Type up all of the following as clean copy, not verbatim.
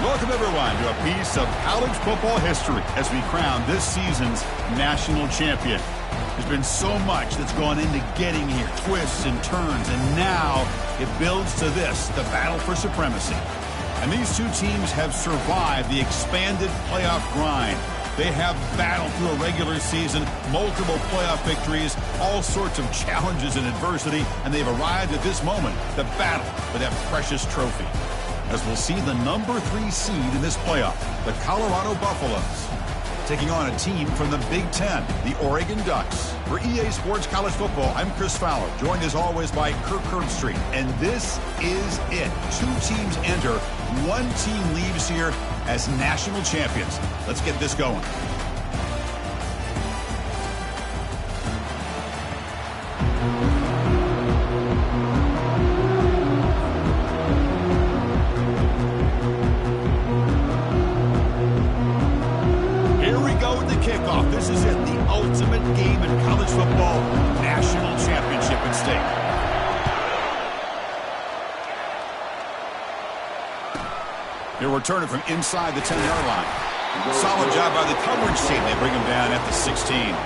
Welcome, everyone, to a piece of college football history as we crown this season's national champion. There's been so much that's gone into getting here, twists and turns, and now it builds to this, the battle for supremacy. And these two teams have survived the expanded playoff grind. They have battled through a regular season, multiple playoff victories, all sorts of challenges and adversity, and they've arrived at this moment, the battle for that precious trophy. As we'll see the number 3 seed in this playoff, the Colorado Buffaloes, taking on a team from the Big Ten, the Oregon Ducks. For EA Sports College Football, I'm Chris Fowler, joined as always by Kirk Herbstreit. And this is it. 2 teams enter, 1 team leaves here as national champions. Let's get this going. Kickoff. This is it, the ultimate game in college football, national championship at stake. They'll return it from inside the 10-yard line. Solid job by the coverage team. They bring him down at the 16.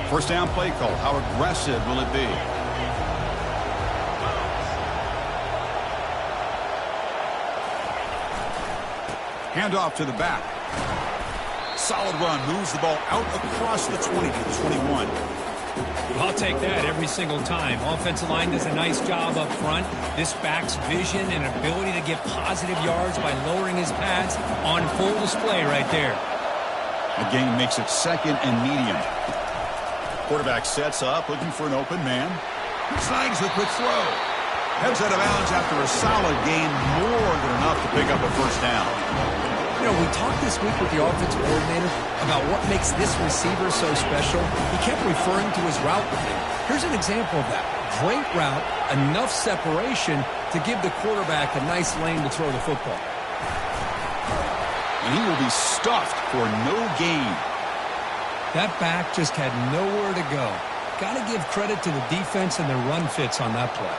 First down play call. How aggressive will it be? Handoff to the back. Solid run. Moves the ball out across the 20 to the 21. I'll take that every single time. Offensive line does a nice job up front. This back's vision and ability to get positive yards by lowering his pads on full display right there. The game makes it second and medium. Quarterback sets up, looking for an open man. Snags the quick throw. Heads out of bounds after a solid gain, more than enough to pick up a first down. You know, we talked this week with the offensive coordinator about what makes this receiver so special. He kept referring to his route with him. Here's an example of that. Great route, enough separation to give the quarterback a nice lane to throw the football. And he will be stuffed for no gain. That back just had nowhere to go. Got to give credit to the defense and their run fits on that play.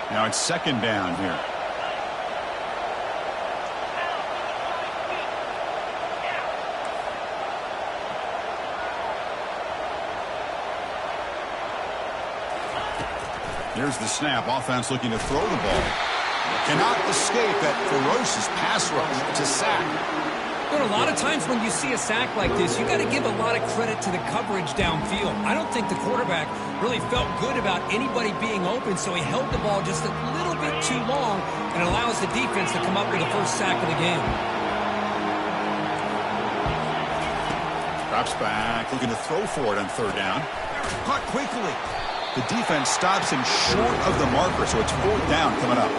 Now it's second down here. Here's the snap. Offense looking to throw the ball. Cannot escape that ferocious pass rush. It's a sack. But a lot of times when you see a sack like this, you got to give a lot of credit to the coverage downfield. I don't think the quarterback really felt good about anybody being open, so he held the ball just a little bit too long and allows the defense to come up with the first sack of the game. Drops back, looking to throw for it on third down. Caught quickly. The defense stops him short of the marker, so it's fourth down coming up.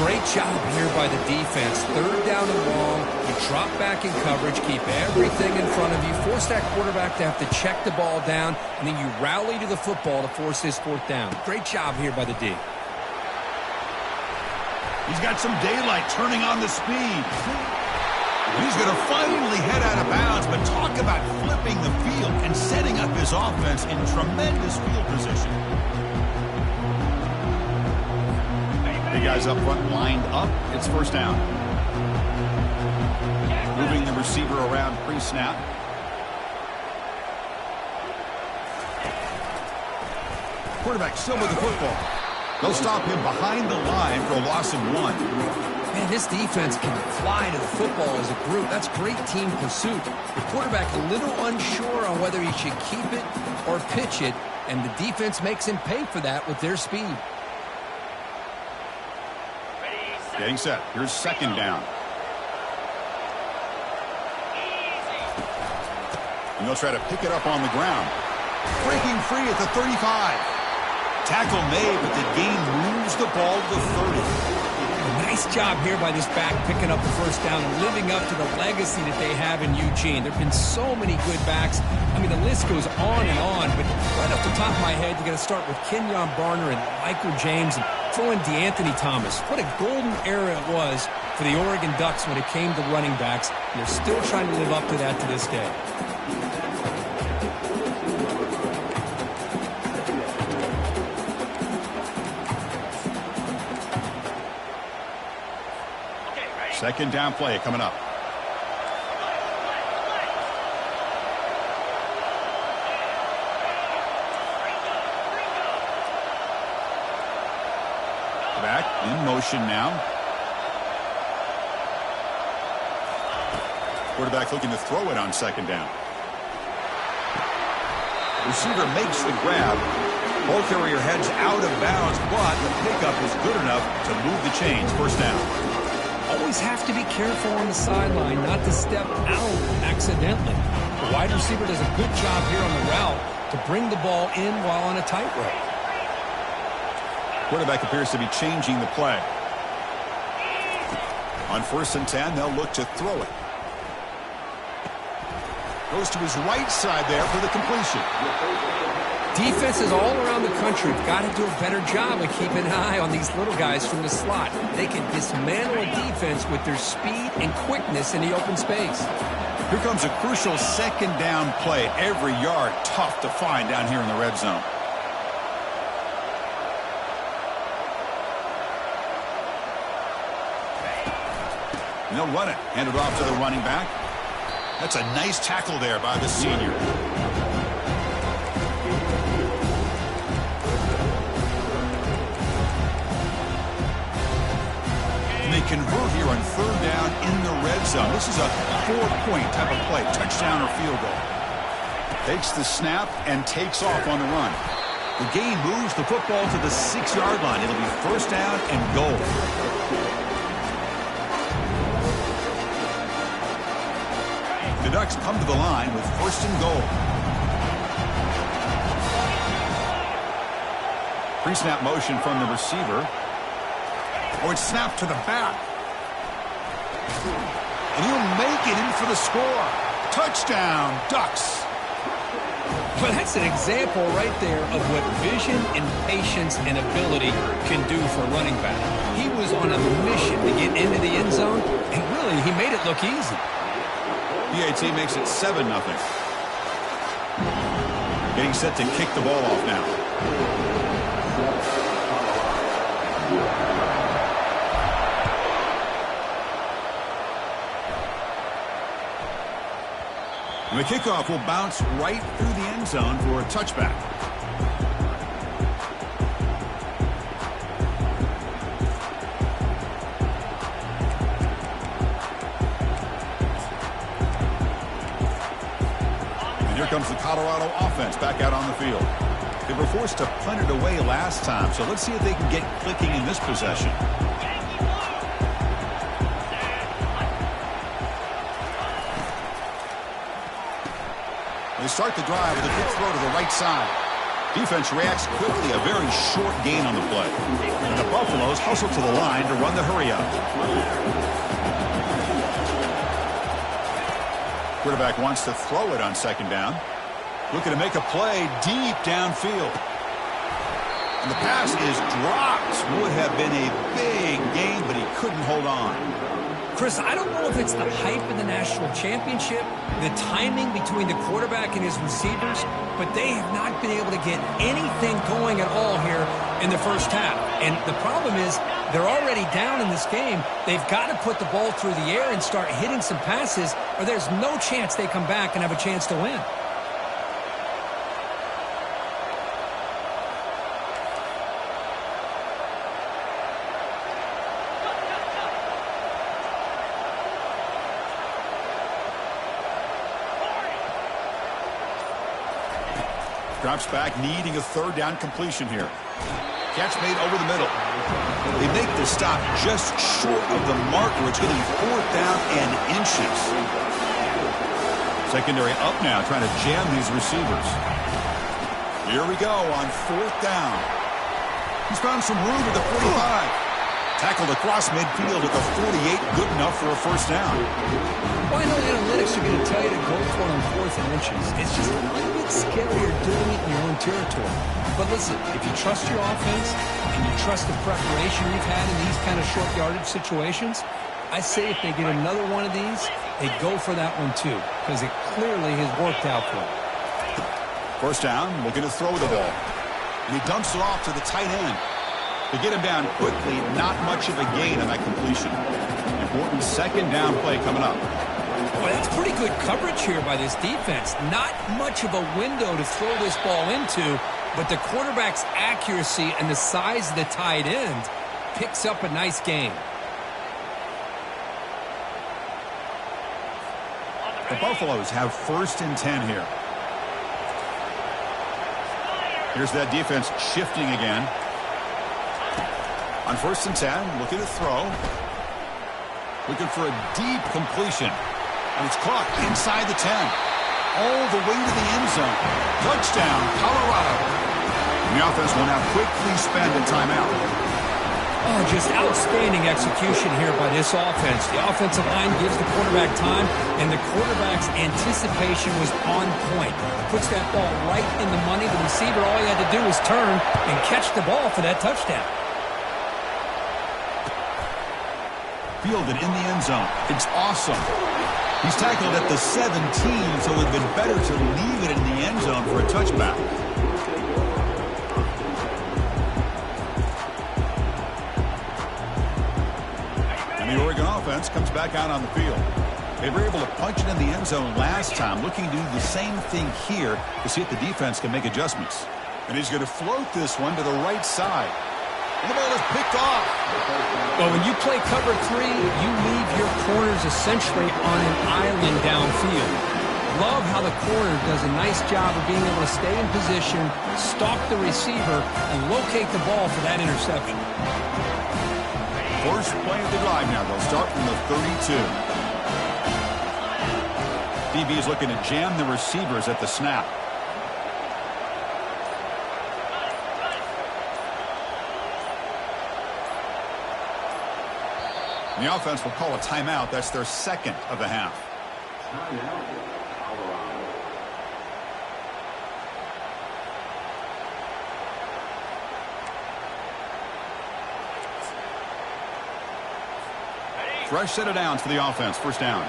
Great job here by the defense. Third down and long. You drop back in coverage, keep everything in front of you, force that quarterback to have to check the ball down, and then you rally to the football to force his fourth down. Great job here by the D. He's got some daylight turning on the speed. He's going to finally head out of bounds, but talk about flipping the field and setting up his offense in tremendous field position. The guys up front lined up. It's first down. Moving the receiver around pre-snap. Quarterback still with the football. They'll stop him behind the line for a loss of 1. Man, this defense can fly to the football as a group. That's great team pursuit. The quarterback a little unsure on whether he should keep it or pitch it, and the defense makes him pay for that with their speed. Getting set. Here's second down. And they'll try to pick it up on the ground. Breaking free at the 35. Tackle made, but the gain moves the ball to the 30. Nice job here by this back picking up the first down and living up to the legacy that they have in Eugene. There have been so many good backs. I mean, the list goes on and on, but right off the top of my head, you're going to start with Kenyon Barner and Michael James and throw in DeAnthony Thomas. What a golden era it was for the Oregon Ducks when it came to running backs, and they're still trying to live up to that to this day. Second down play coming up. Back in motion now. Quarterback looking to throw it on second down. Receiver makes the grab. Ball carrier heads out of bounds, but the pickup is good enough to move the chains. First down. Always have to be careful on the sideline not to step out accidentally. The wide receiver does a good job here on the route to bring the ball in while on a tightrope. Quarterback appears to be changing the play. On 1st and 10, they'll look to throw it. Goes to his right side there for the completion. Defenses all around the country have got to do a better job of keeping an eye on these little guys from the slot. They can dismantle a defense with their speed and quickness in the open space. Here comes a crucial second down play. Every yard tough to find down here in the red zone. And they'll run it. Hand it off to the running back. That's a nice tackle there by the senior. They convert here on 3rd down in the red zone. This is a 4-point type of play, touchdown or field goal. Takes the snap and takes off on the run. The game moves the football to the 6-yard line. It'll be 1st down and goal. The Ducks come to the line with 1st and goal. Pre-snap motion from the receiver. Or it's snapped to the back. And he'll make it in for the score. Touchdown, Ducks. Well, that's an example right there of what vision and patience and ability can do for a running back. He was on a mission to get into the end zone, and really, he made it look easy. PAT makes it 7-0. Getting set to kick the ball off now. And the kickoff will bounce right through the end zone for a touchback. And here comes the Colorado offense back out on the field. They were forced to punt it away last time, so let's see if they can get clicking in this possession. They start the drive with a quick throw to the right side. Defense reacts quickly, a very short gain on the play. And the Buffaloes hustle to the line to run the hurry-up. Quarterback wants to throw it on second down. Looking to make a play deep downfield. And the pass is dropped. Would have been a big gain, but he couldn't hold on. Chris, I don't know if it's the hype of the national championship, the timing between the quarterback and his receivers, but they have not been able to get anything going at all here in the first half. And the problem is they're already down in this game. They've got to put the ball through the air and start hitting some passes, or there's no chance they come back and have a chance to win. Drops back, needing a 3rd down completion here. Catch made over the middle. They make the stop just short of the marker. It's going to be 4th down and inches. Secondary up now, trying to jam these receivers. Here we go on 4th down. He's found some room at the 45. Tackled across midfield at the 48, good enough for a first down. Well, I know analytics are going to tell you to go for it on 4th and inches. It's just a little bit scarier doing it in your own territory. But listen, if you trust your offense and you trust the preparation you've had in these kind of short yardage situations, I say if they get another one of these, they go for that one too, because it clearly has worked out for them. First down, looking to throw the ball. And he dumps it off to the tight end. To get him down quickly, not much of a gain on that completion. Important second down play coming up. Boy, that's pretty good coverage here by this defense. Not much of a window to throw this ball into, but the quarterback's accuracy and the size of the tight end picks up a nice gain. The Buffaloes have 1st and 10 here. Here's that defense shifting again. On 1st and 10, looking to throw. Looking for a deep completion. And it's caught inside the 10. All the way to the end zone. Touchdown, Colorado. And the offense will now quickly spend a timeout. Oh, just outstanding execution here by this offense. The offensive line gives the quarterback time, and the quarterback's anticipation was on point. Puts that ball right in the money. The receiver, all he had to do was turn and catch the ball for that touchdown. Fielded in the end zone. It's awesome. He's tackled at the 17, so it would have been better to leave it in the end zone for a touchback. And the Oregon offense comes back out on the field. They were able to punch it in the end zone last time, looking to do the same thing here to see if the defense can make adjustments. And he's going to float this one to the right side. And the ball is picked off. Well, when you play cover 3, you leave your corners essentially on an island downfield. Love how the corner does a nice job of being able to stay in position, stalk the receiver, and locate the ball for that interception. First play of the drive now. They'll start from the 32. DB is looking to jam the receivers at the snap. The offense will call a timeout. That's their 2nd of the half. Fresh set of downs for the offense. First down.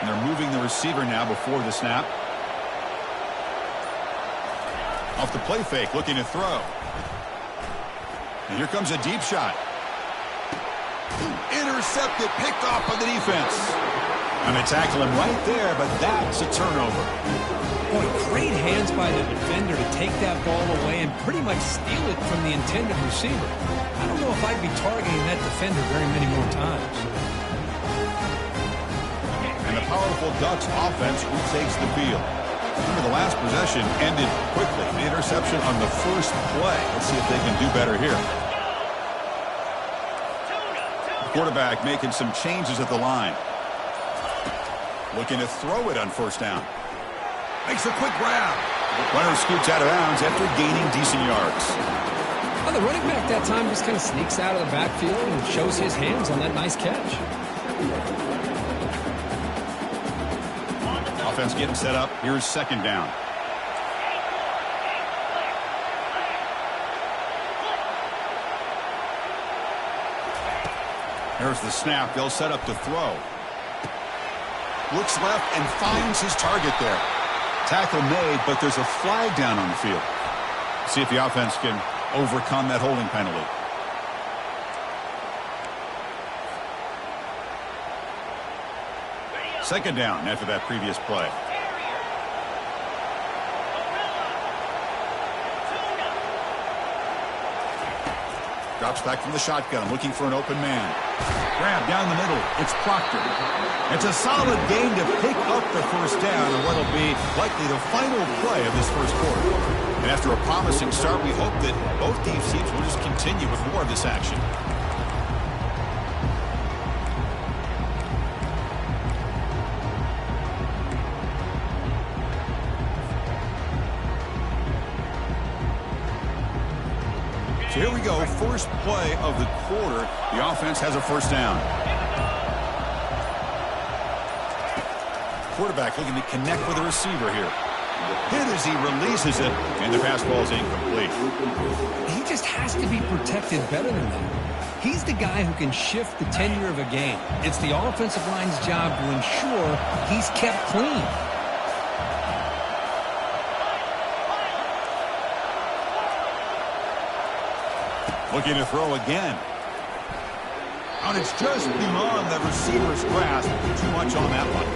And they're moving the receiver now before the snap. Off the play fake, looking to throw. And here comes a deep shot. Intercepted, picked off by the defense. And they tackle him right there, but that's a turnover. Boy, great hands by the defender to take that ball away and pretty much steal it from the intended receiver. I don't know if I'd be targeting that defender very many more times. And the powerful Ducks offense retakes the field. Remember, the last possession ended quickly. The interception on the first play. Let's see if they can do better here. The quarterback making some changes at the line. Looking to throw it on first down. Makes a quick grab. Runner scoots out of bounds after gaining decent yards. Well, the running back that time just kind of sneaks out of the backfield and shows his hands on that nice catch. Offense getting set up. Here's second down. There's the snap. They'll set up to throw. Looks left and finds his target there. Tackle made, but there's a flag down on the field. See if the offense can overcome that holding penalty. Second down after that previous play. Drops back from the shotgun, looking for an open man. Grab down the middle. It's Proctor. It's a solid gain to pick up the first down in what will be likely the final play of this first quarter. And after a promising start, we hope that both teams will just continue with more of this action. So here we go, first play of the quarter. The offense has a first down. Quarterback looking to connect with the receiver here. Hit as he releases it, and the pass ball is incomplete. He just has to be protected better than that. He's the guy who can shift the tenure of a game. It's the offensive line's job to ensure he's kept clean. Looking to throw again. And it's just beyond the receiver's grasp. Too much on that one.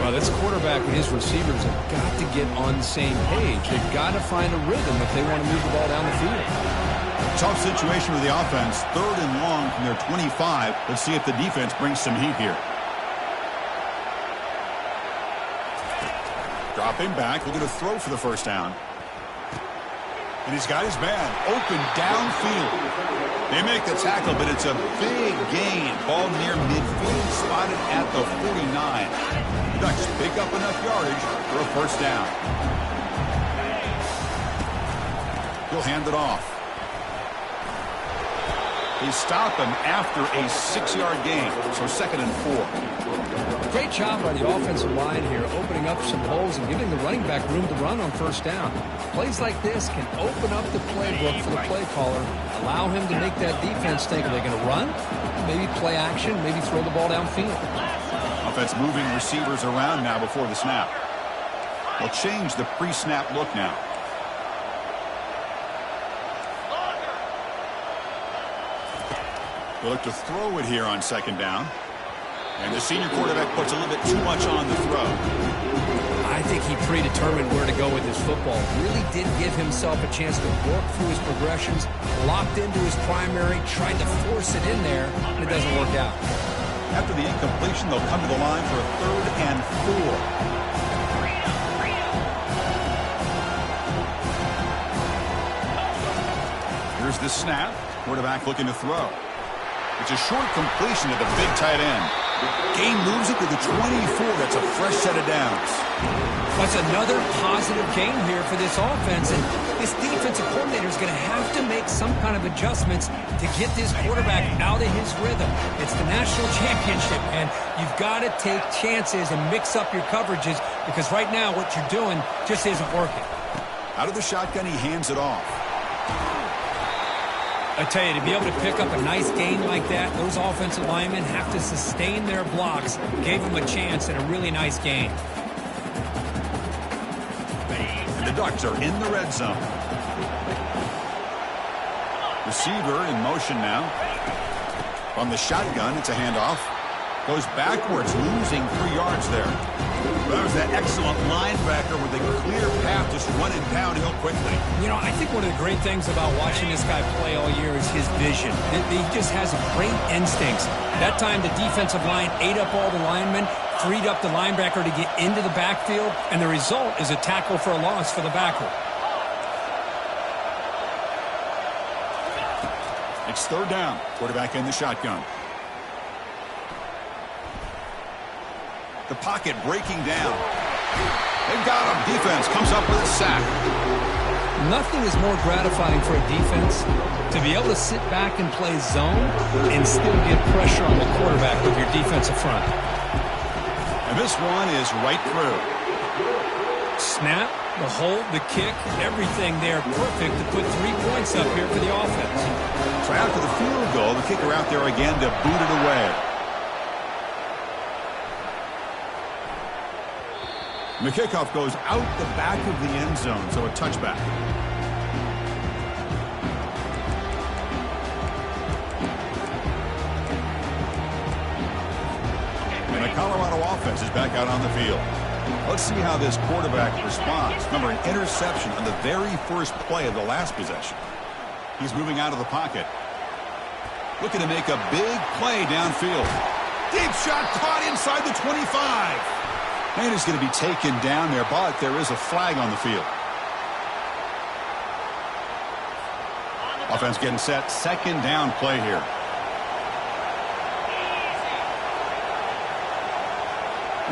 Well, this quarterback and his receivers have got to get on the same page. They've got to find a rhythm if they want to move the ball down the field. Tough situation with the offense. 3rd and long from their 25. Let's see if the defense brings some heat here. Dropping back. Looking to throw for the first down. And he's got his man open downfield. They make the tackle, but it's a big gain. Ball near midfield, spotted at the 49. The Ducks pick up enough yardage for a first down. He'll hand it off. They stop him after a 6-yard gain, so 2nd and 4. Great job by the offensive line here, opening up some holes and giving the running back room to run on first down. Plays like this can open up the playbook for the play caller, allow him to make that defense think, are they going to run? Maybe play action, maybe throw the ball downfield. Offense moving receivers around now before the snap. They'll change the pre-snap look now. They'll look to throw it here on 2nd down. And the senior quarterback puts a little bit too much on the throw. I think he predetermined where to go with his football. Really did give himself a chance to work through his progressions, locked into his primary, tried to force it in there, and it doesn't work out. After the incompletion, they'll come to the line for a 3rd and 4. Here's the snap. Quarterback looking to throw. It's a short completion to the big tight end. Game moves it to the 24. That's a fresh set of downs. That's another positive game here for this offense. And this defensive coordinator is going to have to make some kind of adjustments to get this quarterback out of his rhythm. It's the national championship, and you've got to take chances and mix up your coverages because right now what you're doing just isn't working. Out of the shotgun, he hands it off. I tell you, to be able to pick up a nice gain like that, those offensive linemen have to sustain their blocks. Gave them a chance and a really nice gain. And the Ducks are in the red zone. Receiver in motion now. From the shotgun, it's a handoff. Goes backwards, losing 3 yards there. But there's that excellent linebacker with a clear path just running downhill quickly. You know, I think one of the great things about watching this guy play all year is his vision. He just has great instincts. That time the defensive line ate up all the linemen, freed up the linebacker to get into the backfield, and the result is a tackle for a loss for the backer. It's 3rd down. Quarterback in the shotgun. The pocket breaking down. They've got him. Defense comes up with a sack. Nothing is more gratifying for a defense to be able to sit back and play zone and still get pressure on the quarterback with your defensive front. And this one is right through. Snap, the hold, the kick, everything there perfect to put 3 points up here for the offense. So after the field goal, the kicker out there again to boot it away. And the kickoff goes out the back of the end zone, so a touchback. And the Colorado offense is back out on the field. Let's see how this quarterback responds. Remember, an interception on the very first play of the last possession. He's moving out of the pocket. Looking to make a big play downfield. Deep shot caught inside the 25. And he's going to be taken down there, but there is a flag on the field. Offense getting set. 2nd down play here.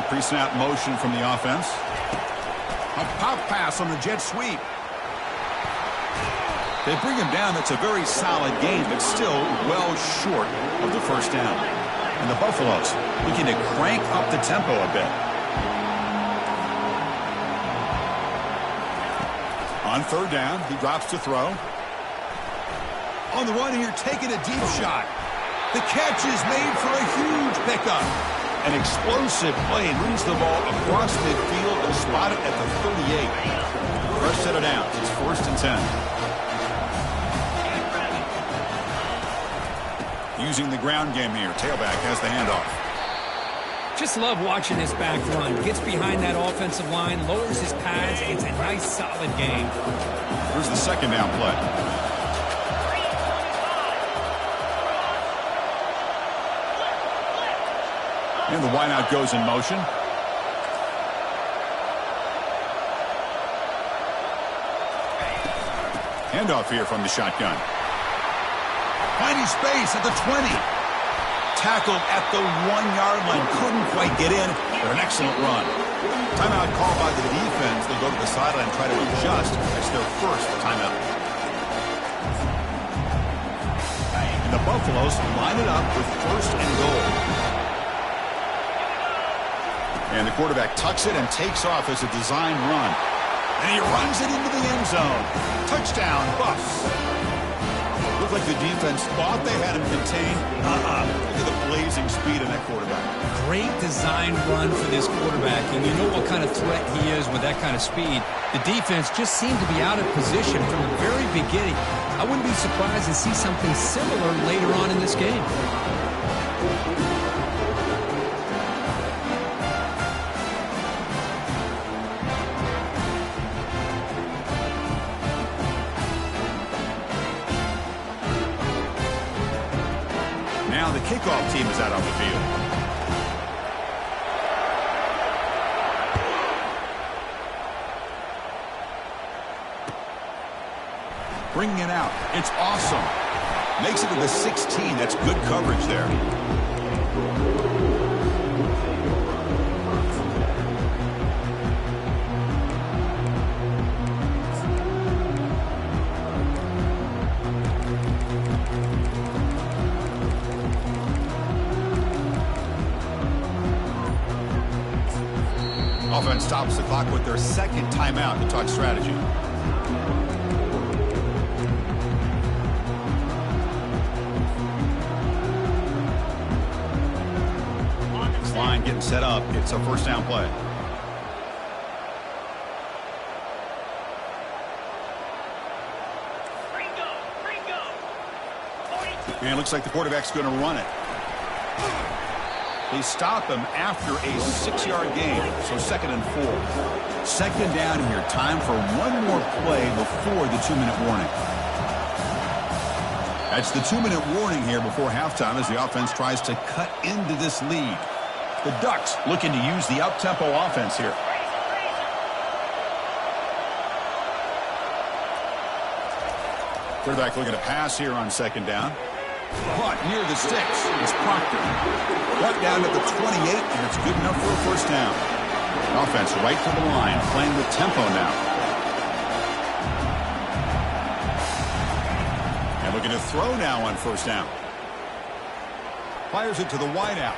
Pre-snap motion from the offense. A pop pass on the jet sweep. They bring him down. That's a very solid game, but still well short of the first down. And the Buffaloes looking to crank up the tempo a bit. On third down, he drops to throw. On the run here, taking a deep shot. The catch is made for a huge pickup. An explosive play, moves the ball across midfield and spotted at the 38. First set of downs. It's 1st and 10. Using the ground game here. Tailback has the handoff. Just love watching this back run. Gets behind that offensive line, lowers his pads. It's a nice, solid game. Here's the second down play. And the wideout goes in motion. Handoff here from the shotgun. Finding space at the 20. Tackled at the 1-yard line. Couldn't quite get in, but an excellent run. Timeout called by the defense. They'll go to the sideline and try to adjust. That's their first timeout. And the Buffaloes line it up with 1st and goal. And the quarterback tucks it and takes off as a design run. And he runs it into the end zone. Touchdown, Buffs. Looked like the defense thought they had him contained. Look at the blazing speed of that quarterback. Great design run for this quarterback, and you know what kind of threat he is with that kind of speed. The defense just seemed to be out of position from the very beginning. I wouldn't be surprised to see something similar later on in this game. Now the kickoff team is out on the field. Bringing it out. It's awesome. Makes it to the 16. That's good coverage there. Offense stops the clock with their second timeout to talk strategy. This line getting set up. It's a first down play. And it looks like the quarterback's going to run it. They stop him after a 6-yard gain, so 2nd and 4. Second down here. Time for one more play before the 2-minute warning. That's the 2-minute warning here before halftime as the offense tries to cut into this lead. The Ducks looking to use the up-tempo offense here. Quarterback looking to pass here on second down. Caught near the sticks. It's Proctor. Brought down to the 28, and it's good enough for a first down. Offense right to the line, playing with tempo now. And looking to throw now on first down. Fires it to the wideout.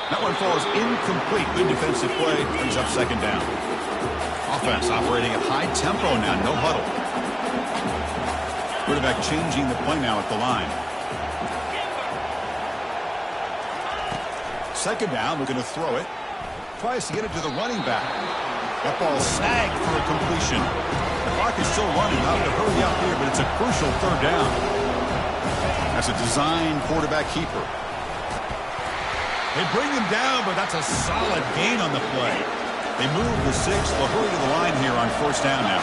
That one falls incomplete. Good defensive play. Brings up second down. Offense operating at high tempo now. No huddle. Quarterback changing the play now at the line. Second down, looking to throw it. Tries to get it to the running back. That ball snagged for a completion. The clock is still running. Not to hurry up here, but it's a crucial third down. That's a design quarterback keeper. They bring him down, but that's a solid gain on the play. They move the 6. They'll hurry to the line here on first down now.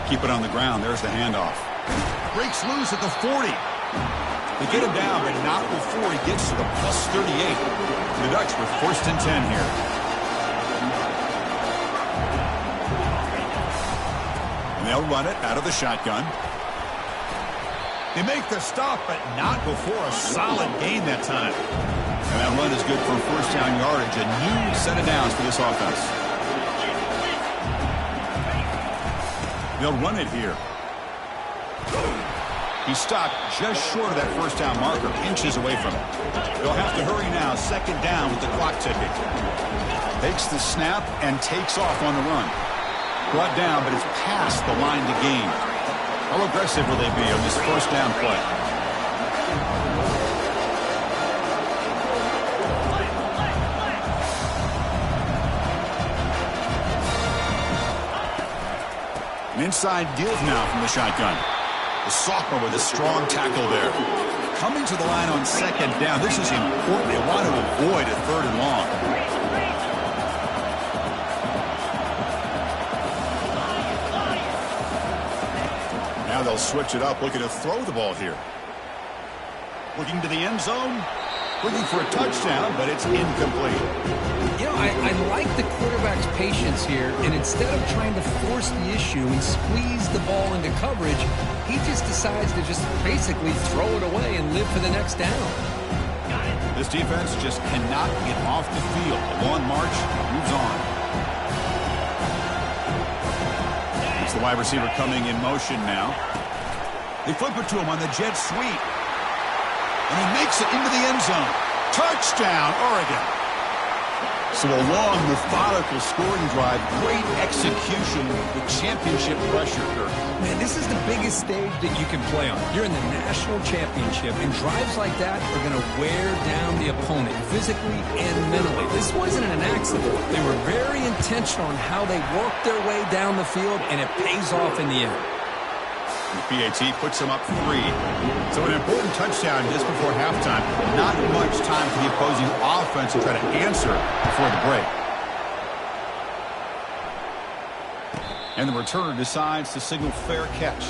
Keep it on the ground. There's the handoff. Breaks loose at the 40. They get him down, but not before he gets to the plus 38. The Ducks with 1st and 10 here. And they'll run it out of the shotgun. They make the stop, but not before a solid gain that time. And that run is good for first down yardage. A new set of downs for this offense. They'll run it here. He stopped just short of that first down marker, inches away from it. They'll have to hurry now, second down with the clock ticking. Takes the snap and takes off on the run. Brought down, but it's past the line to gain. How aggressive will they be on this first down play? An inside give now from the shotgun. The sophomore with a strong tackle there. Coming to the line on second down. This is important. They want to avoid a third and long. Now they'll switch it up, looking to throw the ball here. Looking to the end zone. Looking for a touchdown, but it's incomplete. You know, I like the quarterback's patience here, and instead of trying to force the issue and squeeze the ball into coverage, he just decides to just basically throw it away and live for the next down. This defense just cannot get off the field. A long march moves on. It's the wide receiver coming in motion now. They flip it to him on the jet sweep. And he makes it into the end zone. Touchdown, Oregon. So a long, methodical scoring drive. Great execution with championship pressure. Man, this is the biggest stage that you can play on. You're in the national championship, and drives like that are going to wear down the opponent physically and mentally. This wasn't an accident. They were very intentional on how they worked their way down the field, and it pays off in the end. The PAT puts them up 3. So an important touchdown just before halftime. Not much time for the opposing offense to try to answer before the break. And the returner decides to signal fair catch.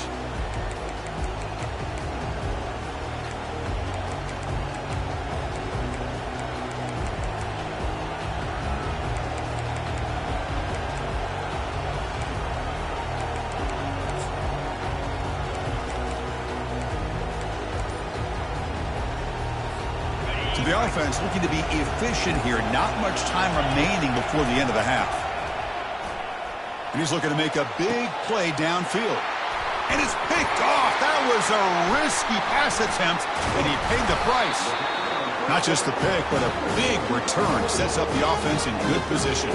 The offense looking to be efficient here. Not much time remaining before the end of the half. And he's looking to make a big play downfield. And it's picked off. That was a risky pass attempt, and he paid the price. Not just the pick, but a big return. Sets up the offense in good position.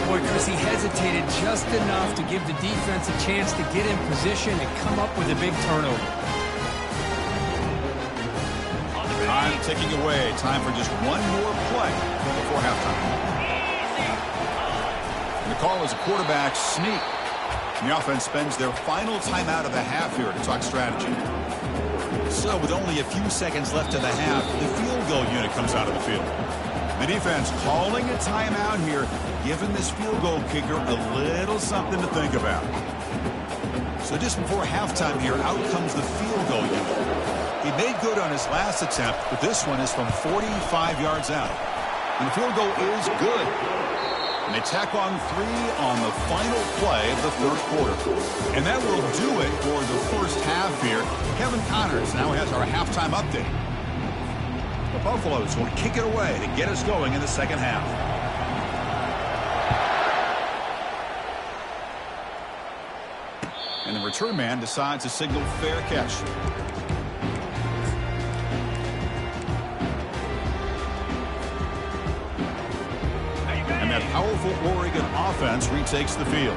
Boy, Chris, he hesitated just enough to give the defense a chance to get in position and come up with a big turnover. Time ticking away. Time for just one more play before halftime. And the call is a quarterback sneak. And the offense spends their final timeout of the half here to talk strategy. So with only a few seconds left in the half, the field goal unit comes out of the field. The defense calling a timeout here, giving this field goal kicker a little something to think about. So just before halftime here, out comes the field goal unit. He made good on his last attempt, but this one is from 45 yards out. And the field goal is good. And they tack on 3 on the final play of the third quarter. And that will do it for the first half here. Kevin Connors now has our halftime update. The Buffaloes will kick it away to get us going in the second half. And the return man decides to signal fair catch. And that powerful Oregon offense retakes the field.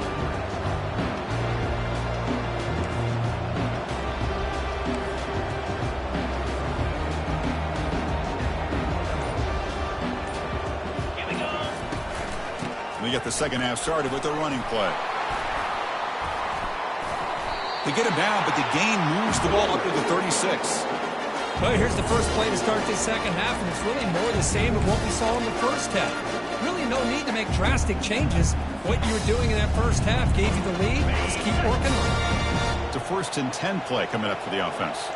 We get the second half started with the running play. They get him down, but the gain moves the ball up to the 36. Well, here's the first play to start this second half, and it's really more the same of what we saw in the first half. Really no need to make drastic changes. What you were doing in that first half gave you the lead. Just keep working on it. It's a 1st and 10 play coming up for the offense.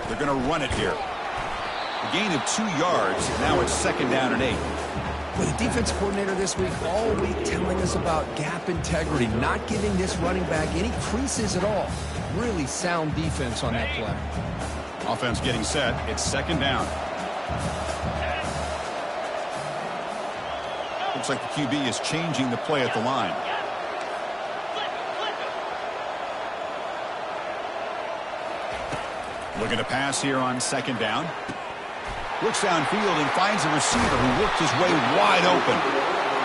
They're going to run it here. A gain of 2 yards. Now it's 2nd down and 8. With the defense coordinator this week, all week telling us about gap integrity, not giving this running back any creases at all. Really sound defense on that play. Offense getting set. It's second down. Looks like the QB is changing the play at the line. Looking to pass here on second down. Looks downfield and finds a receiver who worked his way wide open.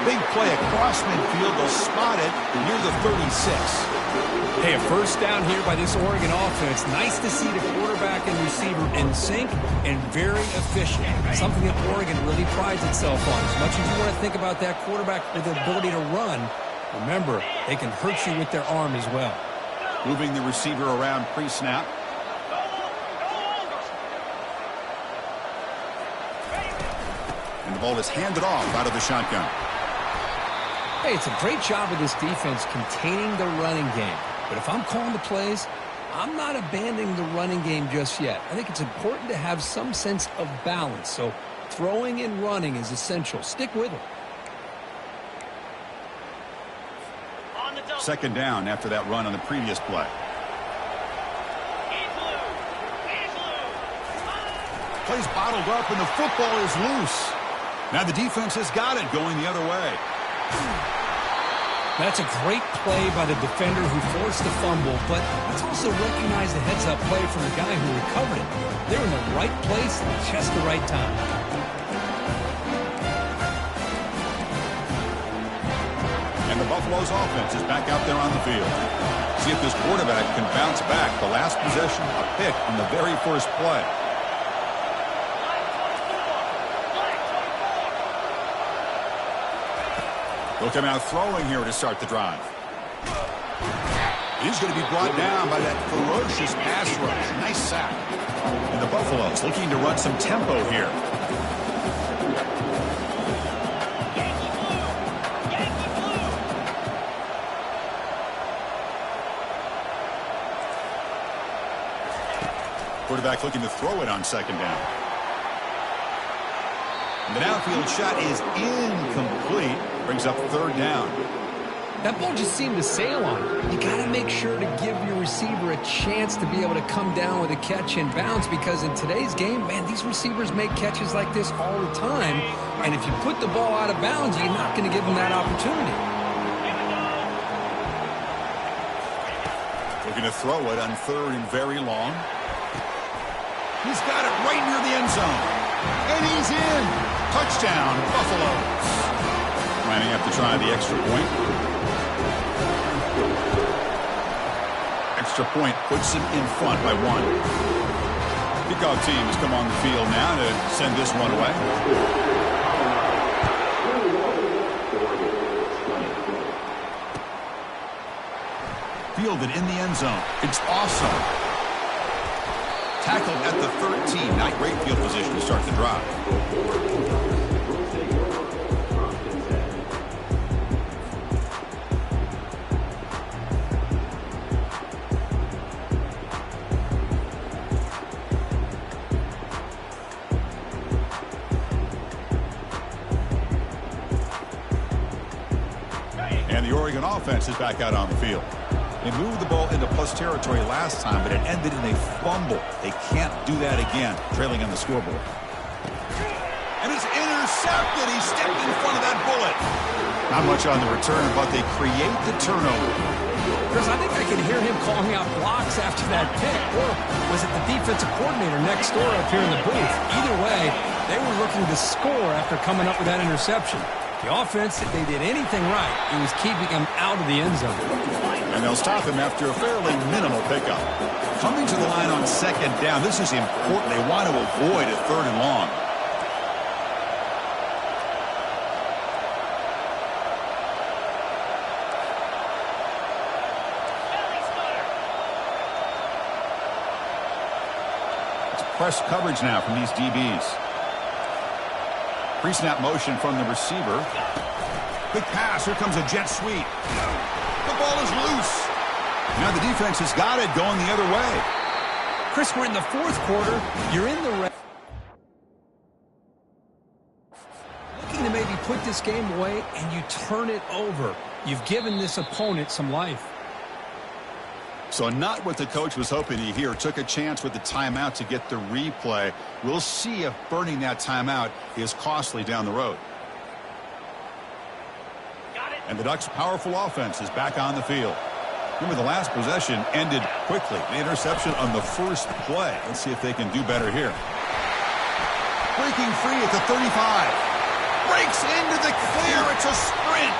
Big play across midfield. They'll spot it near the 36. Hey, a first down here by this Oregon offense. Nice to see the quarterback and receiver in sync and very efficient. Something that Oregon really prides itself on. As much as you want to think about that quarterback with the ability to run, remember, they can hurt you with their arm as well. Moving the receiver around pre-snap. And the ball is handed off out of the shotgun. Hey, it's a great job of this defense containing the running game. But if I'm calling the plays, I'm not abandoning the running game just yet. I think it's important to have some sense of balance. So throwing and running is essential. Stick with it. Second down after that run on the previous play. Plays bottled up and the football is loose. Now the defense has got it going the other way. That's a great play by the defender who forced the fumble, but let's also recognize the heads-up play from the guy who recovered it. They're in the right place at just the right time. And the Buffalo's offense is back out there on the field. See if this quarterback can bounce back. The last possession, a pick on the very first play. He'll come out throwing here to start the drive. He's going to be brought down by that ferocious pass rush. Nice sack. And the Buffaloes looking to run some tempo here. Quarterback looking to throw it on second down. And the downfield shot is incomplete. Brings up third down. That ball just seemed to sail on it. You got to make sure to give your receiver a chance to be able to come down with a catch and bounce, because in today's game, man, these receivers make catches like this all the time. And if you put the ball out of bounds, you're not going to give them that opportunity. Looking to throw it on third and very long. He's got it right near the end zone. And he's in. Touchdown, Buffalo. Might have to try the extra point. Extra point puts him in front by one. Kickoff team has come on the field now to send this one away. Fielded in the end zone. It's awesome. Tackled at the 13. Not great field position to start the drive. Offense is back out on the field. They moved the ball into plus territory last time, but it ended in a fumble. They can't do that again, trailing on the scoreboard. And it's intercepted. He stepped in front of that bullet. Not much on the return, but they create the turnover. Chris, I think I can hear him calling out blocks after that pick. Or was it the defensive coordinator next door up here in the booth? Either way, they were looking to score after coming up with that interception. The offense, if they did anything right, it was keeping him out of the end zone. And they'll stop him after a fairly minimal pickup. Coming to the line on second down, this is important. They want to avoid a third and long. It's press coverage now from these DBs. Pre-snap motion from the receiver. Quick pass. Here comes a jet sweep. The ball is loose. Now the defense has got it going the other way. Chris, we're in the fourth quarter. You're in the red. Looking to maybe put this game away and you turn it over. You've given this opponent some life. So not what the coach was hoping to hear. Took a chance with the timeout to get the replay. We'll see if burning that timeout is costly down the road. And the Ducks' powerful offense is back on the field. Remember, the last possession ended quickly. The interception on the first play. Let's see if they can do better here. Breaking free at the 35. Breaks into the clear. It's a sprint.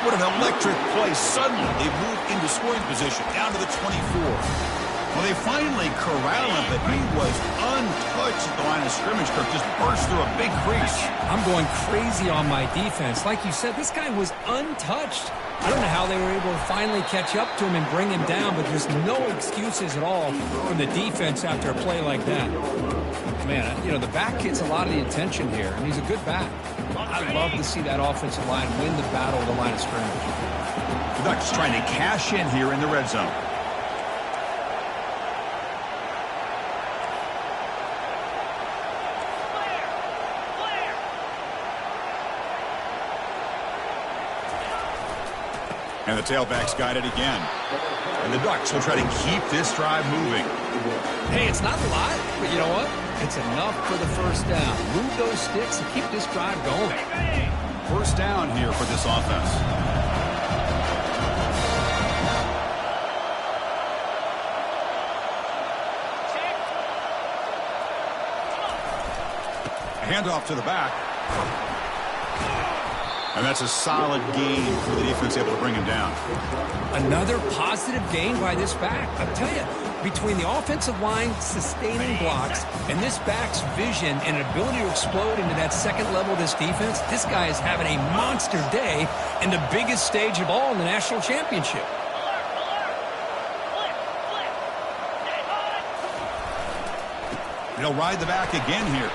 What an electric play. Suddenly, they move into scoring position down to the 24. Well, they finally corral him, but he was untouched at the line of scrimmage. Kirk just burst through a big crease. I'm going crazy on my defense. Like you said, this guy was untouched. I don't know how they were able to finally catch up to him and bring him down, but there's no excuses at all from the defense after a play like that. Man, you know, the back gets a lot of the attention here, and he's a good back. I'd love to see that offensive line win the battle of the line of scrimmage. The Ducks trying to cash in here in the red zone. And the tailbacks got it again. And the Ducks will try to keep this drive moving. Hey, it's not a lot, but you know what? It's enough for the first down. Move those sticks and keep this drive going. First down here for this offense. A handoff to the back. And that's a solid gain for the defense, able to bring him down. Another positive gain by this back. I'll tell you, between the offensive line sustaining blocks and this back's vision and ability to explode into that second level of this defense, this guy is having a monster day in the biggest stage of all in the national championship. They'll ride the back again here.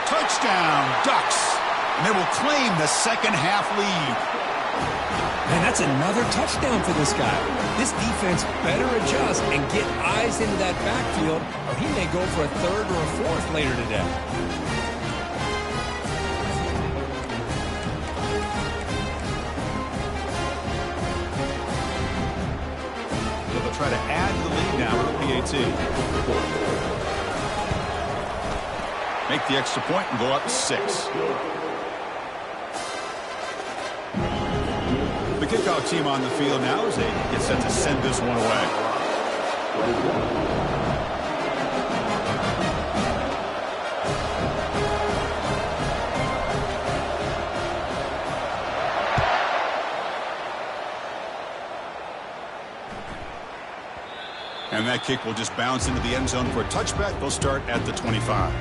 Touchdown, Ducks. And they will claim the second half lead. Man, that's another touchdown for this guy. This defense better adjust and get eyes into that backfield, or he may go for a third or a fourth later today. So they'll try to add to the lead now with the PAT. Make the extra point and go up 6. The kickoff team on the field now as they get set to send this one away. And that kick will just bounce into the end zone for a touchback. They'll start at the 25.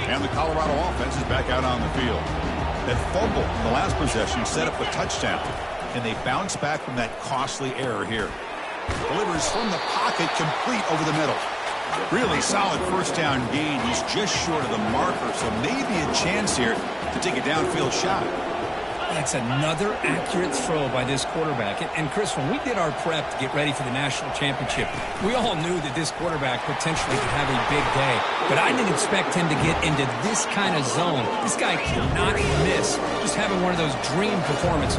And the Colorado offense is back out on the field. That fumble, the last possession, set up a touchdown. And they bounce back from that costly error here. Delivers from the pocket, complete over the middle. Really solid first down gain. He's just short of the marker, so maybe a chance here to take a downfield shot. That's another accurate throw by this quarterback. And Chris, when we did our prep to get ready for the national championship, we all knew that this quarterback potentially could have a big day. But I didn't expect him to get into this kind of zone. This guy cannot miss. Just having one of those dream performances.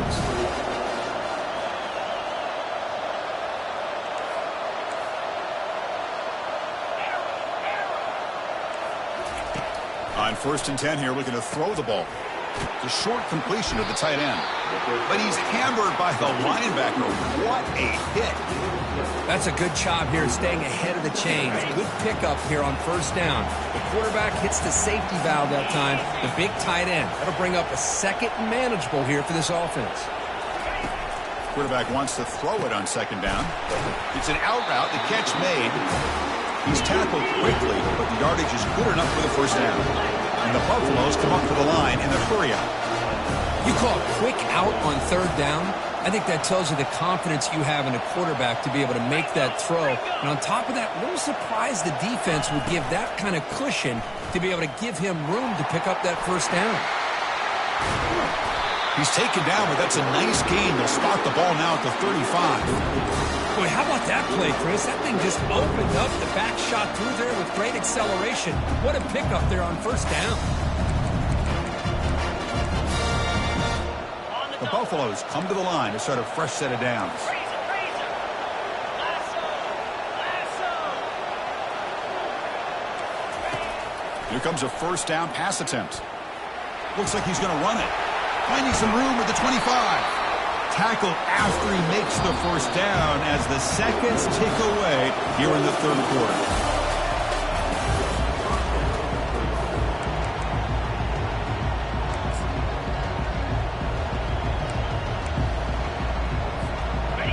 On 1st and 10 here, looking to throw the ball. The short completion of the tight end. But he's hammered by the linebacker. What a hit. That's a good job here staying ahead of the chains. Good pickup here on first down. The quarterback hits the safety valve that time. The big tight end. That'll bring up a second manageable here for this offense. Quarterback wants to throw it on second down. It's an out route. The catch made. He's tackled quickly, but the yardage is good enough for the first down. And the Buffaloes come up to the line in a hurry up. You call a quick out on third down? I think that tells you the confidence you have in a quarterback to be able to make that throw. And on top of that, a little surprised the defense would give that kind of cushion to be able to give him room to pick up that first down. He's taken down, but that's a nice gain. They'll spot the ball now at the 35. Boy, how about that play, Chris? That thing just opened up. The back shot through there with great acceleration. What a pickup there on first down. The Buffaloes come to the line to start a fresh set of downs. Here comes a first down pass attempt. Looks like he's going to run it. Finding some room at the 25. Tackle after he makes the first down as the seconds tick away here in the third quarter.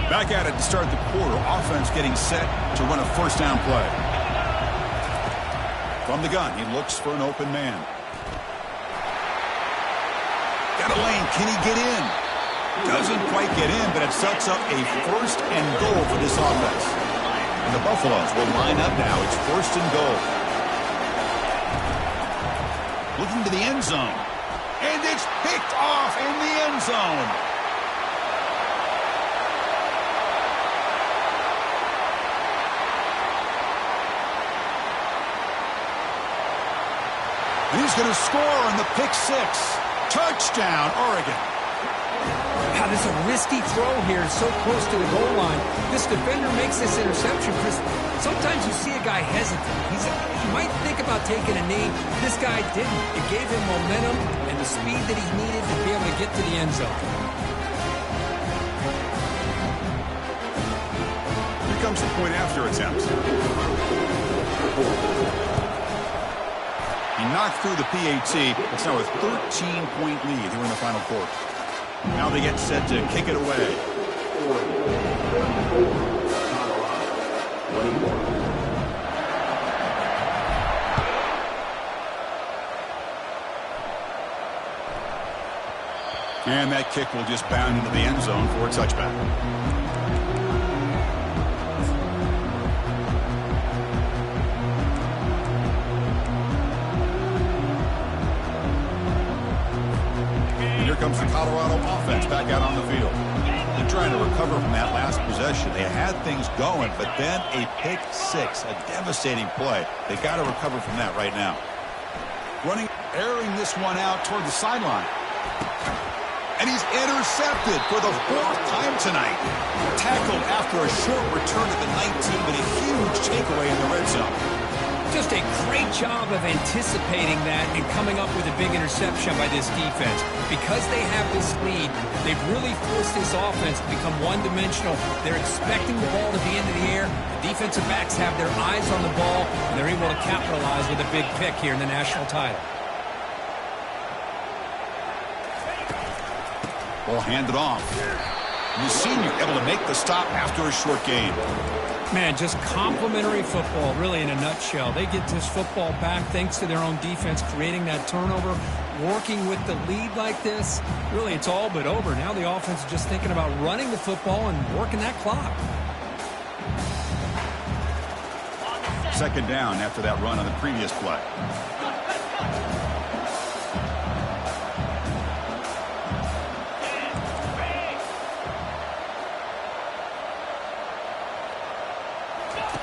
Back at it to start the quarter. Offense getting set to run a first down play. From the gun, he looks for an open man. Got a lane. Can he get in? Doesn't quite get in, but it sets up a first and goal for this offense. And the Buffaloes will line up now. It's first and goal. Looking to the end zone. And it's picked off in the end zone. And he's going to score on the pick six. Touchdown, Oregon. Wow, this is a risky throw here, so close to the goal line. This defender makes this interception, Chris. Sometimes you see a guy hesitate. He might think about taking a knee. This guy didn't. It gave him momentum and the speed that he needed to be able to get to the end zone. Here comes the point after attempt. He knocked through the PAT. It's now a 13-point lead here in the final quarter. Now they get set to kick it away. And that kick will just bound into the end zone for a touchback. Comes the Colorado offense back out on the field. They're trying to recover from that last possession. They had things going, but then a pick six, a devastating play. They got to recover from that right now. Airing this one out toward the sideline. And he's intercepted for the fourth time tonight. Tackled after a short return to the 19, but a huge takeaway in the red zone. Just a great job of anticipating that and coming up with a big interception by this defense. Because they have this lead, they've really forced this offense to become one-dimensional. They're expecting the ball to be into the air. The defensive backs have their eyes on the ball, and they're able to capitalize with a big pick here in the national title. Ball handed off. And the senior able to make the stop after a short gain. Man, just complimentary football, really, in a nutshell. They get this football back thanks to their own defense, creating that turnover, working with the lead like this. Really, it's all but over. Now the offense is just thinking about running the football and working that clock. Second down after that run on the previous play.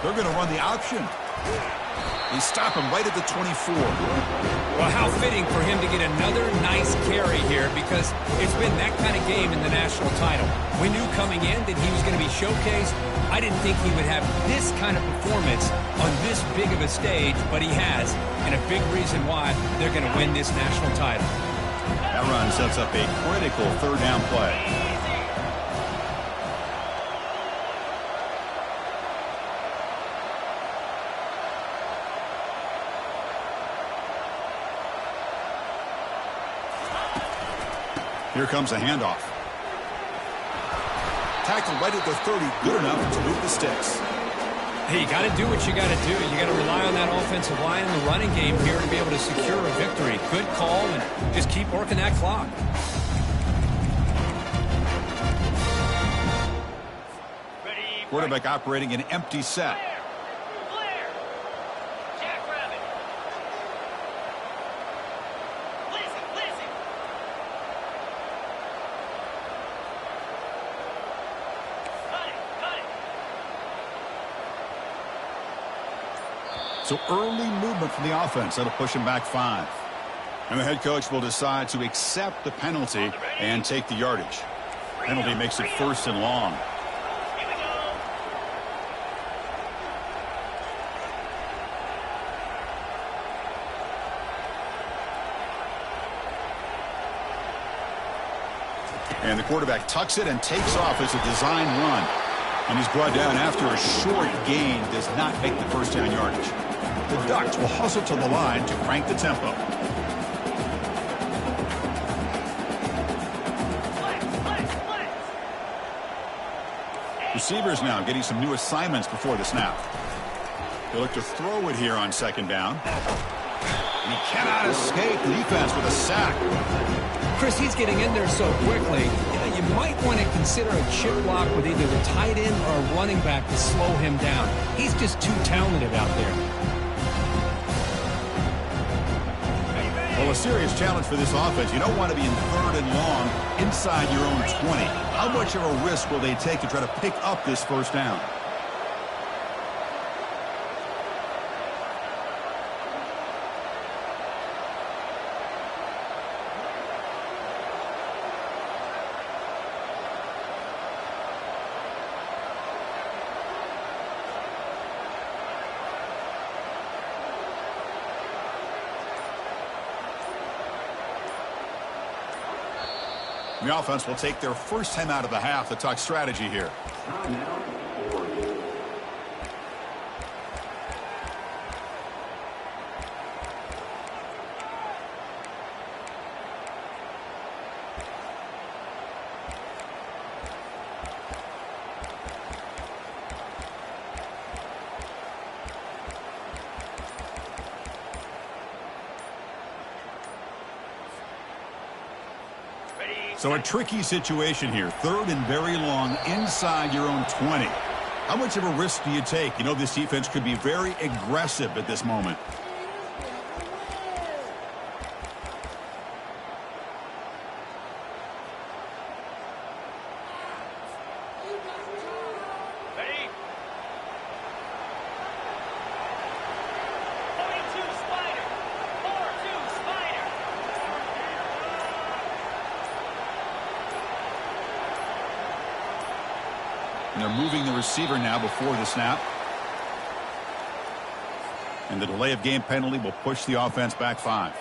They're going to run the option. They stop him right at the 24. Well, how fitting for him to get another nice carry here, because it's been that kind of game in the national title. We knew coming in that he was going to be showcased. I didn't think he would have this kind of performance on this big of a stage, but he has, and a big reason why they're going to win this national title. That run sets up a critical third down play. Here comes a handoff. Tackled right at the 30, good enough to move the sticks. Hey, you got to do what you got to do. You got to rely on that offensive line in the running game here to be able to secure a victory. Good call, and just keep working that clock. Quarterback operating an empty set. So early movement from the offense. That'll push him back 5. And the head coach will decide to accept the penalty and take the yardage. Penalty makes it 1st and long. And the quarterback tucks it and takes off as a design run. And he's brought down after a short gain. Does not make the 1st down yardage. The Ducks will hustle to the line to crank the tempo. Receivers now getting some new assignments before the snap. They look to throw it here on 2nd down. And he cannot escape the defense with a sack. Chris, he's getting in there so quickly. You might want to consider a chip block with either the tight end or a running back to slow him down. He's just too talented out there. Well, a serious challenge for this offense. You don't want to be in 3rd and long inside your own 20. How much of a risk will they take to try to pick up this 1st down? The offense will take their 1st time out of the half. The Tuck strategy here. So a tricky situation here. 3rd and very long inside your own 20. How much of a risk do you take? You know, this defense could be very aggressive at this moment. And they're moving the receiver now before the snap. And the delay of game penalty will push the offense back 5.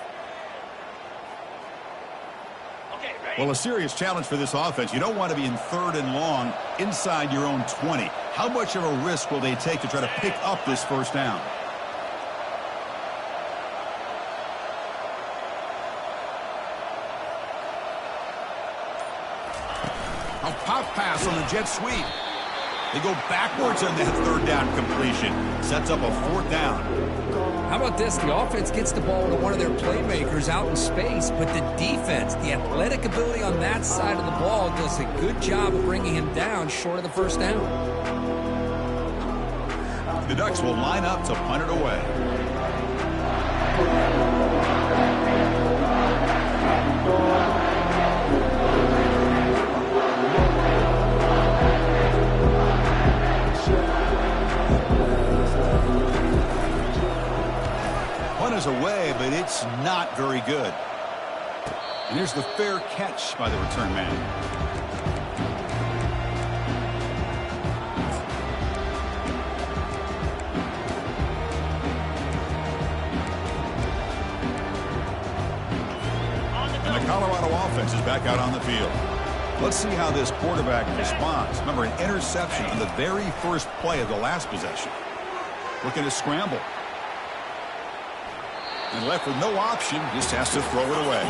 Well, a serious challenge for this offense. You don't want to be in 3rd and long inside your own 20. How much of a risk will they take to try to pick up this 1st down? A pop pass on the jet sweep. They go backwards on that 3rd down completion. Sets up a 4th down. How about this? The offense gets the ball to one of their playmakers out in space, but the defense, the athletic ability on that side of the ball does a good job of bringing him down short of the 1st down. The Ducks will line up to punt it away. Punt is away, but it's not very good. And here's the fair catch by the return man. And the Colorado offense is back out on the field. Let's see how this quarterback responds. Remember, an interception on the very first play of the last possession. Looking to scramble. And left with no option, just has to throw it away.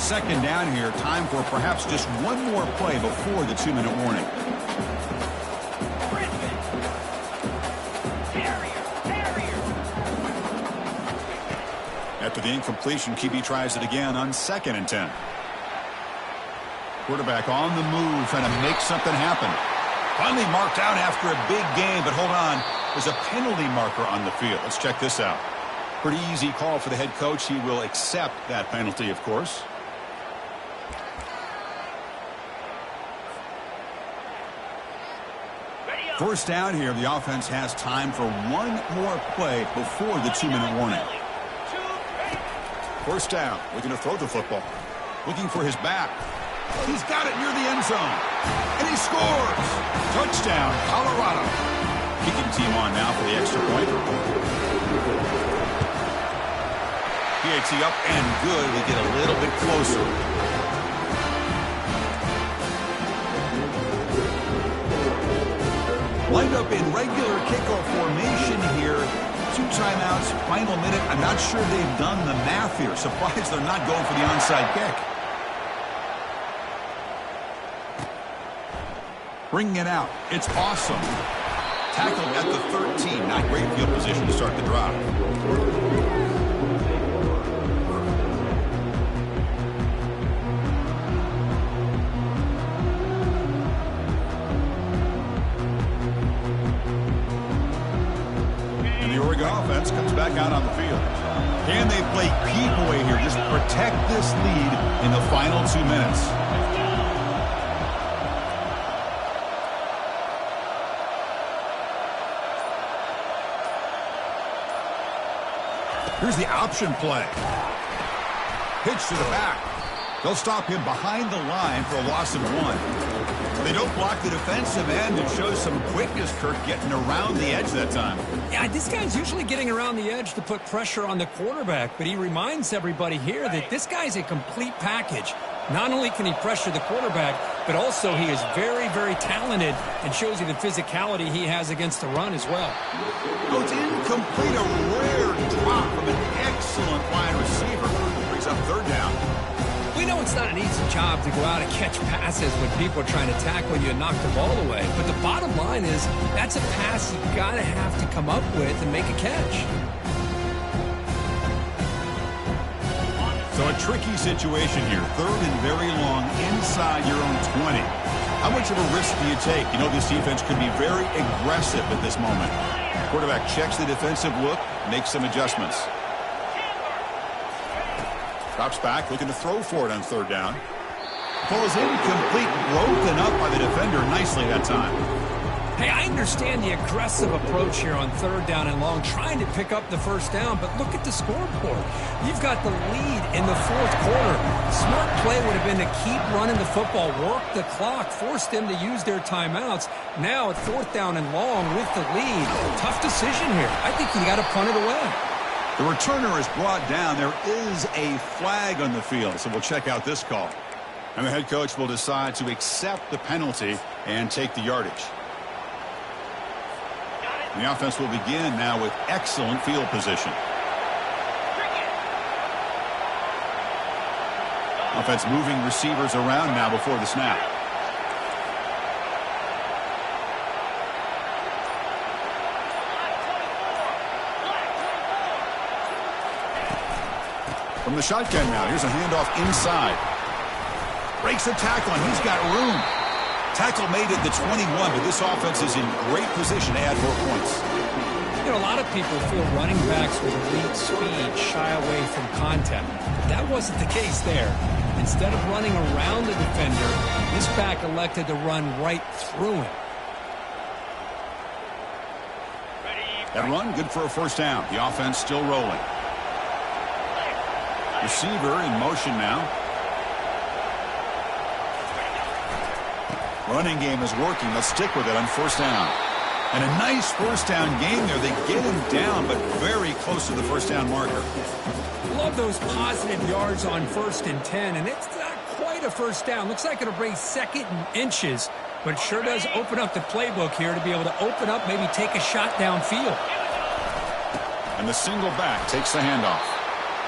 2nd down here, time for perhaps just one more play before the 2-minute warning. After the incompletion, QB tries it again on 2nd and 10. Quarterback on the move, trying to make something happen. Finally marked out after a big game, but hold on. There's a penalty marker on the field. Let's check this out. Pretty easy call for the head coach. He will accept that penalty, of course. Ready First down here, the offense has time for one more play before the 2-minute warning. First down, looking to throw the football. Looking for his back. He's got it near the end zone. And he scores! Touchdown, Colorado. Kicking team on now for the extra point. PAT up and good. We get a little bit closer. Lined up in regular kickoff formation here. 2 timeouts, final minute. I'm not sure they've done the math here. Surprised they're not going for the onside kick. Bringing it out. It's awesome. Tackled at the 13. Not great field position to start the drive. Offense comes back out on the field. Can they play keep away here? Just protect this lead in the final 2 minutes. Here's the option play. Pitch to the back. They'll stop him behind the line for a loss of 1. They don't block the defensive end and show some quickness, Kirk, getting around the edge that time. Yeah, this guy's usually getting around the edge to put pressure on the quarterback, but he reminds everybody here that this guy's a complete package. Not only can he pressure the quarterback, but also he is very, very talented and shows you the physicality he has against the run as well. Oh, it's incomplete, a rare drop from an excellent wide receiver. Brings up third down. We know it's not an easy job to go out and catch passes when people are trying to tackle you and knock the ball away. But the bottom line is that's a pass you got to have to come up with and make a catch. So a tricky situation here. Third and very long inside your own 20. How much of a risk do you take? You know this defense could be very aggressive at this moment. Quarterback checks the defensive look, makes some adjustments. Drops back, looking to throw for it on third down. Ball is incomplete, broken up by the defender nicely that time. Hey, I understand the aggressive approach here on third down and long, trying to pick up the first down, but look at the scoreboard. You've got the lead in the fourth quarter. Smart play would have been to keep running the football, work the clock, force them to use their timeouts. Now at fourth down and long with the lead. Tough decision here. I think you got to punt it away. The returner is brought down. There is a flag on the field, so we'll check out this call. And the head coach will decide to accept the penalty and take the yardage. And the offense will begin now with excellent field position. Offense moving receivers around now before the snap. From the shotgun now, here's a handoff inside. Breaks a tackle, and he's got room. Tackle made at the 21, but this offense is in great position to add more points. You know, a lot of people feel running backs with elite speed shy away from contact. That wasn't the case there. Instead of running around the defender, this back elected to run right through him. That run, good for a first down. The offense still rolling. Receiver in motion now. Running game is working. Let's stick with it on first down. And a nice first down game there. They get him down, but very close to the first down marker. Love those positive yards on 1st and 10, and it's not quite a first down. Looks like it'll bring second and inches, but it sure does open up the playbook here to be able to open up, maybe take a shot downfield. And the single back takes the handoff.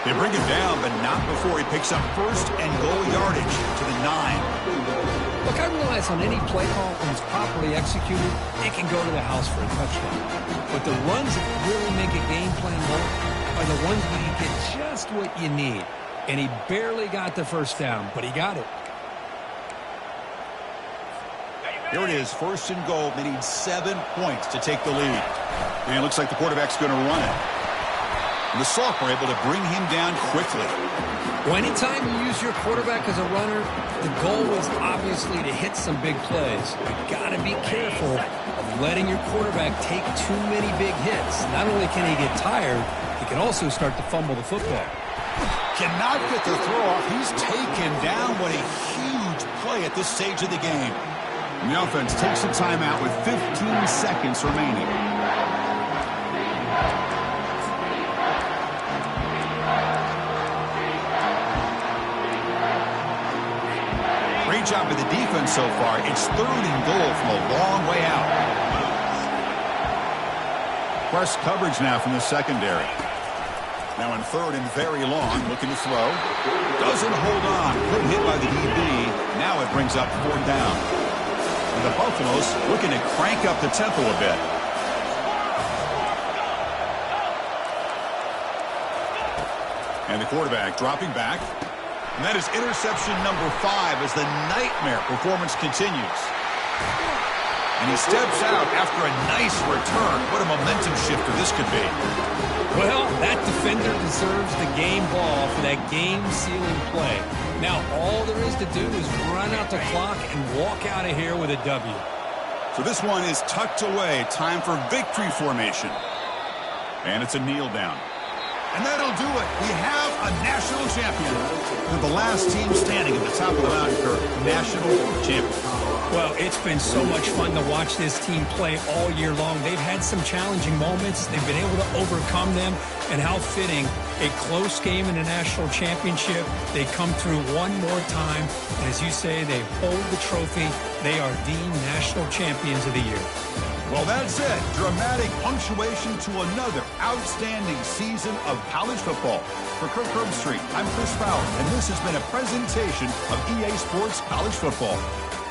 They bring him down, but not before he picks up first and goal yardage to the 9. Look, I realize on any play call, when it's properly executed, it can go to the house for a touchdown. But the runs that really make a game plan work are the ones where you get just what you need. And he barely got the first down, but he got it. Here it is, first and goal. They need 7 points to take the lead. And it looks like the quarterback's going to run it. And the sophomore able to bring him down quickly. Well, anytime you use your quarterback as a runner, the goal is obviously to hit some big plays. You've got to be careful of letting your quarterback take too many big hits. Not only can he get tired, he can also start to fumble the football. Cannot get the throw off. He's taken down. What a huge play at this stage of the game. And the offense takes a timeout with 15 seconds remaining. Great job of the defense so far. It's 3rd and goal from a long way out. Press coverage now from the secondary. Now in 3rd and very long, looking to throw. Doesn't hold on. Good hit by the DB. Now it brings up 4th down. And the Buffaloes looking to crank up the tempo a bit. And the quarterback dropping back. And that is interception number 5 as the nightmare performance continues. And he steps out after a nice return. What a momentum shifter this could be. Well, that defender deserves the game ball for that game-sealing play. Now, all there is to do is run out the clock and walk out of here with a W. So this one is tucked away. Time for victory formation. And it's a kneel down. And that'll do it. We have a national champion. They're the last team standing at the top of the mountain for national champion. Well, it's been so much fun to watch this team play all year long. They've had some challenging moments. They've been able to overcome them. And how fitting, a close game in a national championship. They come through one more time. And as you say, they hold the trophy. They are the national champions of the year. Well, that's it. Dramatic punctuation to another outstanding season of college football. For Kirk Herbstreit, I'm Chris Fowler, and this has been a presentation of EA Sports College Football.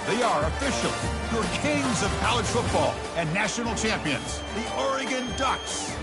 They are officially your kings of college football and national champions, the Oregon Ducks.